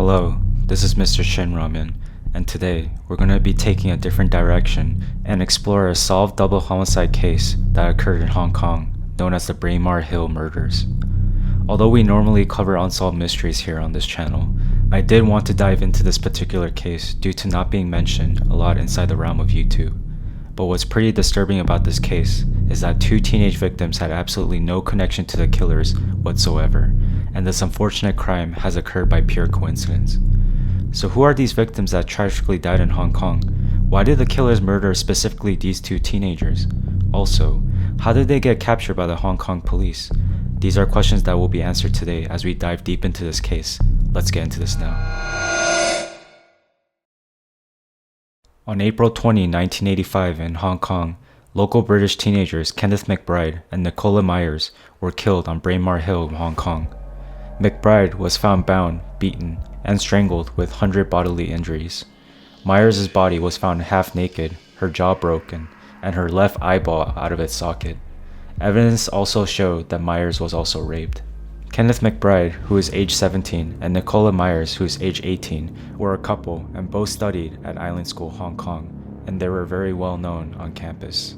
Hello, this is Mr. Shinramen, and today we're going to be taking a different direction and explore a solved double homicide case that occurred in Hong Kong, known as the Braemar Hill Murders. Although we normally cover unsolved mysteries here on this channel, I did want to dive into this particular case due to not being mentioned a lot inside the realm of YouTube. But what's pretty disturbing about this case is that two teenage victims had absolutely no connection to the killers whatsoever, and this unfortunate crime has occurred by pure coincidence. So who are these victims that tragically died in Hong Kong? Why did the killers murder specifically these two teenagers? Also, how did they get captured by the Hong Kong police? These are questions that will be answered today as we dive deep into this case. Let's get into this now. On April 20, 1985 in Hong Kong, local British teenagers Kenneth McBride and Nicola Myers were killed on Braemar Hill, Hong Kong. McBride was found bound, beaten, and strangled with 100 bodily injuries. Myers' body was found half naked, her jaw broken, and her left eyeball out of its socket. Evidence also showed that Myers was also raped. Kenneth McBride, who is age 17, and Nicola Myers, who is age 18, were a couple and both studied at Island School, Hong Kong, and they were very well known on campus.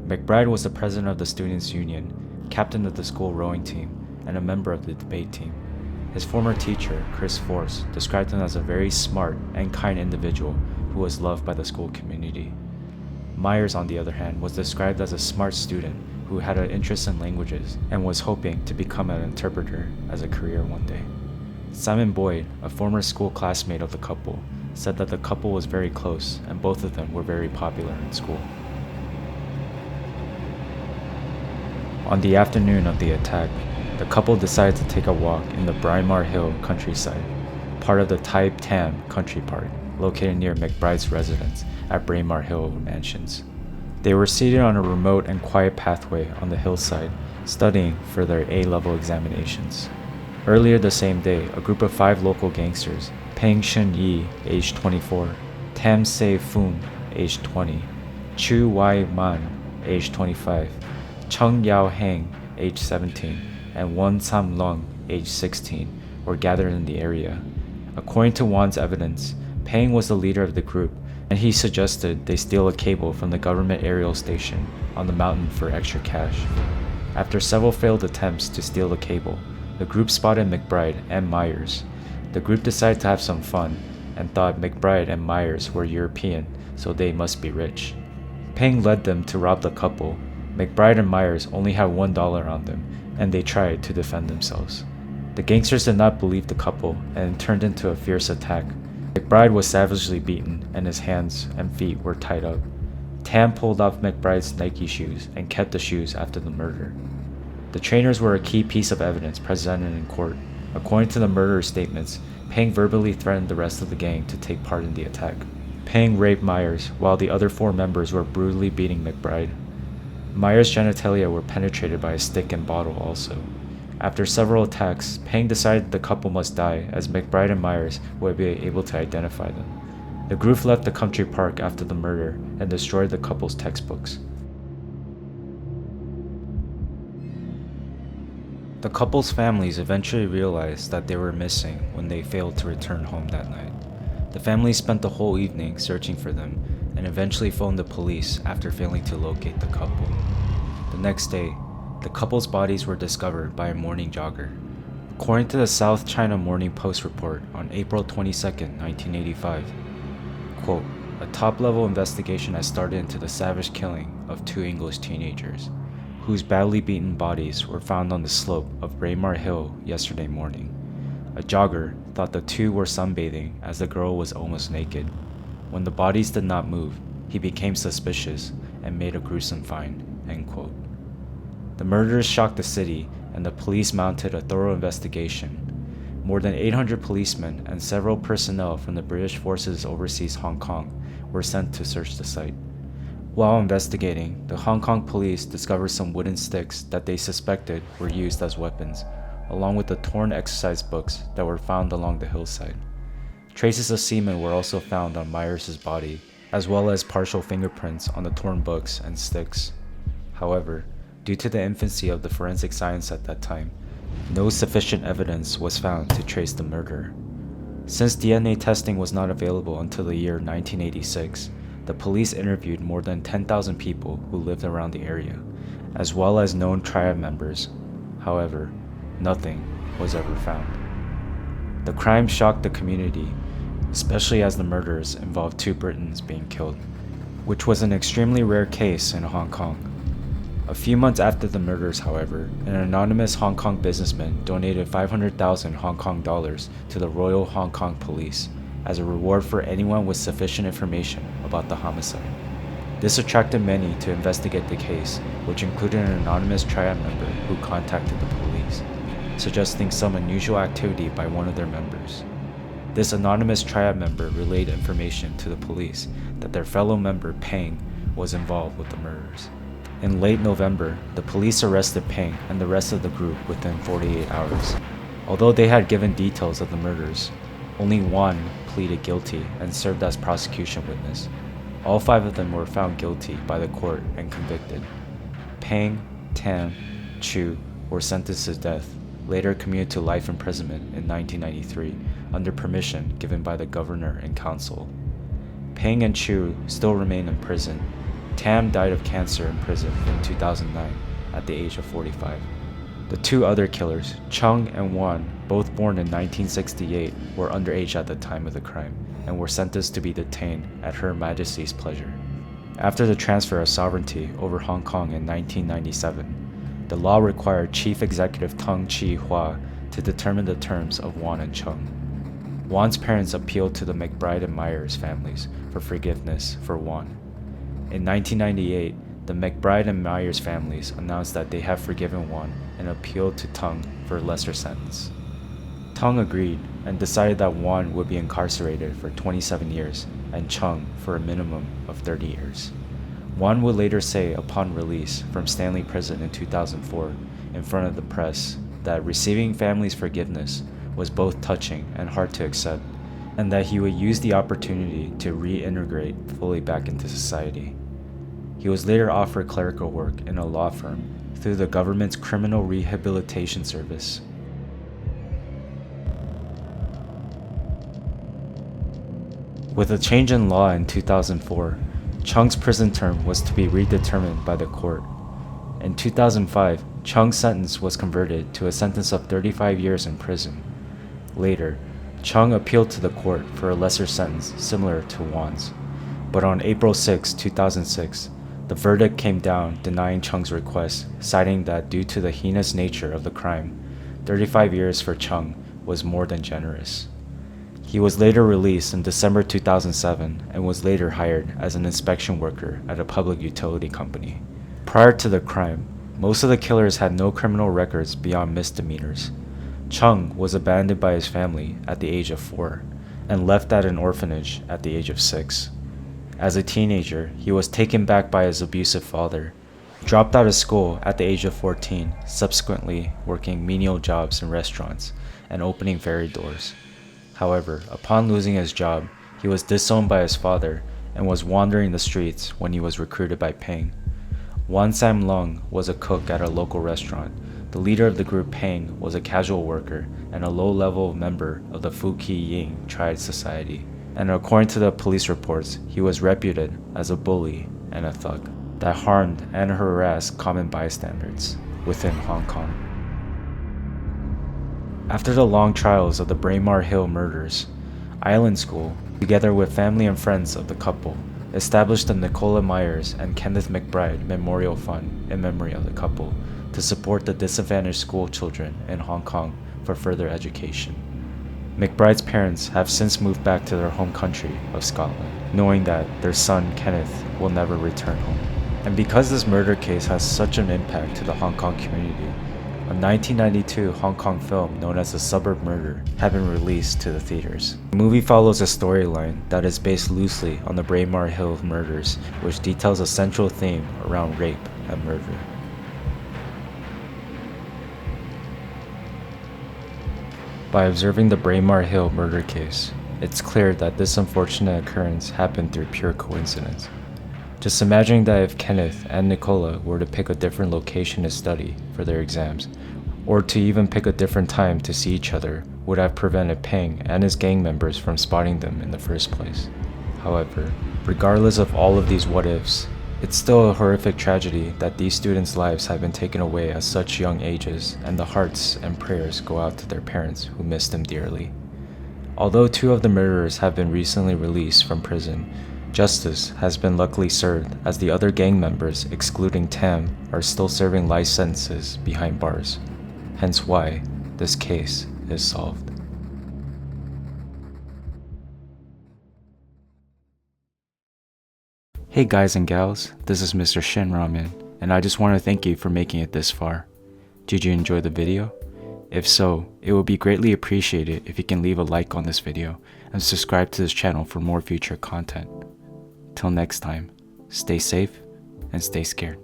McBride was the president of the Students' Union, captain of the school rowing team, and a member of the debate team. His former teacher, Chris Force, described him as a very smart and kind individual who was loved by the school community. Myers, on the other hand, was described as a smart student who had an interest in languages and was hoping to become an interpreter as a career one day. Simon Boyd, a former school classmate of the couple, said that the couple was very close and both of them were very popular in school. On the afternoon of the attack, the couple decided to take a walk in the Braemar Hill countryside, part of the Tai Tam Country Park, located near McBride's residence at Braemar Hill Mansions. They were seated on a remote and quiet pathway on the hillside, studying for their A-level examinations. Earlier the same day, a group of 5 local gangsters, Peng Shun Yi, age 24, Tam Se Fun, age 20, Chu Wai Man, age 25, Chung Yao Heng, age 17, and Wan Sam Lung, age 16, were gathered in the area. According to Wan's evidence, Peng was the leader of the group, and he suggested they steal a cable from the government aerial station on the mountain for extra cash. After several failed attempts to steal the cable, the group spotted McBride and Myers. The group decided to have some fun and thought McBride and Myers were European, so they must be rich. Peng led them to rob the couple. McBride and Myers only had $1 on them, and they tried to defend themselves. The gangsters did not believe the couple, and it turned into a fierce attack. McBride was savagely beaten, and his hands and feet were tied up. Tam pulled off McBride's Nike shoes and kept the shoes after the murder. The trainers were a key piece of evidence presented in court. According to the murderer's statements, Peng verbally threatened the rest of the gang to take part in the attack. Peng raped Myers, while the other 4 members were brutally beating McBride. Myers' genitalia were penetrated by a stick and bottle also. After several attacks, Peng decided the couple must die as McBride and Myers would be able to identify them. The group left the country park after the murder and destroyed the couple's textbooks. The couple's families eventually realized that they were missing when they failed to return home that night. The family spent the whole evening searching for them and eventually phoned the police after failing to locate the couple. The next day, the couple's bodies were discovered by a morning jogger. According to the South China Morning Post report on April 22, 1985, quote, "A top-level investigation has started into the savage killing of 2 English teenagers, whose badly beaten bodies were found on the slope of Braemar Hill yesterday morning. A jogger thought the 2 were sunbathing as the girl was almost naked. When the bodies did not move, he became suspicious and made a gruesome find," end quote. The murders shocked the city, and the police mounted a thorough investigation. More than 800 policemen and several personnel from the British forces overseas Hong Kong were sent to search the site. While investigating, the Hong Kong police discovered some wooden sticks that they suspected were used as weapons, along with the torn exercise books that were found along the hillside. Traces of semen were also found on Myers' body, as well as partial fingerprints on the torn books and sticks. However, due to the infancy of the forensic science at that time, no sufficient evidence was found to trace the murderer. Since DNA testing was not available until the year 1986, the police interviewed more than 10,000 people who lived around the area, as well as known triad members. However, nothing was ever found. The crime shocked the community, especially as the murders involved two Britons being killed, which was an extremely rare case in Hong Kong. A few months after the murders, however, an anonymous Hong Kong businessman donated 500,000 Hong Kong dollars to the Royal Hong Kong Police as a reward for anyone with sufficient information about the homicide. This attracted many to investigate the case, which included an anonymous triad member who contacted the police, suggesting some unusual activity by one of their members. This anonymous triad member relayed information to the police that their fellow member Peng was involved with the murders. In late November, the police arrested Peng and the rest of the group within 48 hours. Although they had given details of the murders, only one pleaded guilty and served as prosecution witness. All 5 of them were found guilty by the court and convicted. Peng, Tam, Chu were sentenced to death, later commuted to life imprisonment in 1993 under permission given by the governor and council. Peng and Chu still remain in prison. Tam died of cancer in prison in 2009 at the age of 45. The 2 other killers, Chung and Wan, both born in 1968, were underage at the time of the crime and were sentenced to be detained at Her Majesty's pleasure. After the transfer of sovereignty over Hong Kong in 1997, the law required Chief Executive Tung Chee-hwa to determine the terms of Wan and Chung. Wan's parents appealed to the McBride and Myers families for forgiveness for Wan. In 1998, the McBride and Myers families announced that they have forgiven Wan and appealed to Tung for a lesser sentence. Tung agreed and decided that Wan would be incarcerated for 27 years and Chung for a minimum of 30 years. Wan would later say upon release from Stanley Prison in 2004 in front of the press that receiving family's forgiveness was both touching and hard to accept, and that he would use the opportunity to reintegrate fully back into society. He was later offered clerical work in a law firm through the government's Criminal Rehabilitation Service. With a change in law in 2004, Chung's prison term was to be redetermined by the court. In 2005, Chung's sentence was converted to a sentence of 35 years in prison. Later, Chung appealed to the court for a lesser sentence similar to Wan's, but on April 6, 2006, the verdict came down denying Chung's request, citing that due to the heinous nature of the crime, 35 years for Chung was more than generous. He was later released in December 2007 and was later hired as an inspection worker at a public utility company. Prior to the crime, most of the killers had no criminal records beyond misdemeanors. Chung was abandoned by his family at the age of 4 and left at an orphanage at the age of 6. As a teenager, he was taken back by his abusive father, dropped out of school at the age of 14, subsequently working menial jobs in restaurants and opening ferry doors. However, upon losing his job, he was disowned by his father and was wandering the streets when he was recruited by Peng. Wan Sam Lung was a cook at a local restaurant. The leader of the group, Peng, was a casual worker and a low-level member of the Fu Ki Ying Triad Society. And according to the police reports, he was reputed as a bully and a thug that harmed and harassed common bystanders within Hong Kong. After the long trials of the Braemar Hill Murders, Island School, together with family and friends of the couple, established the Nicola Myers and Kenneth McBride Memorial Fund in memory of the couple to support the disadvantaged school children in Hong Kong for further education. McBride's parents have since moved back to their home country of Scotland, knowing that their son Kenneth will never return home. And because this murder case has such an impact to the Hong Kong community, a 1992 Hong Kong film known as The Suburb Murder had been released to the theaters. The movie follows a storyline that is based loosely on the Braemar Hill Murders, which details a central theme around rape and murder. By observing the Braemar Hill murder case, it's clear that this unfortunate occurrence happened through pure coincidence. Just imagine that if Kenneth and Nicola were to pick a different location to study for their exams, or to even pick a different time to see each other would have prevented Peng and his gang members from spotting them in the first place. However, regardless of all of these what-ifs, it's still a horrific tragedy that these students' lives have been taken away at such young ages, and the hearts and prayers go out to their parents who miss them dearly. Although 2 of the murderers have been recently released from prison, justice has been luckily served, as the other gang members, excluding Tam, are still serving life sentences behind bars. Hence why this case is solved. Hey guys and gals, this is Mr. Shin Ramen, and I just want to thank you for making it this far. Did you enjoy the video? If so, it would be greatly appreciated if you can leave a like on this video and subscribe to this channel for more future content. Till next time, stay safe and stay scared.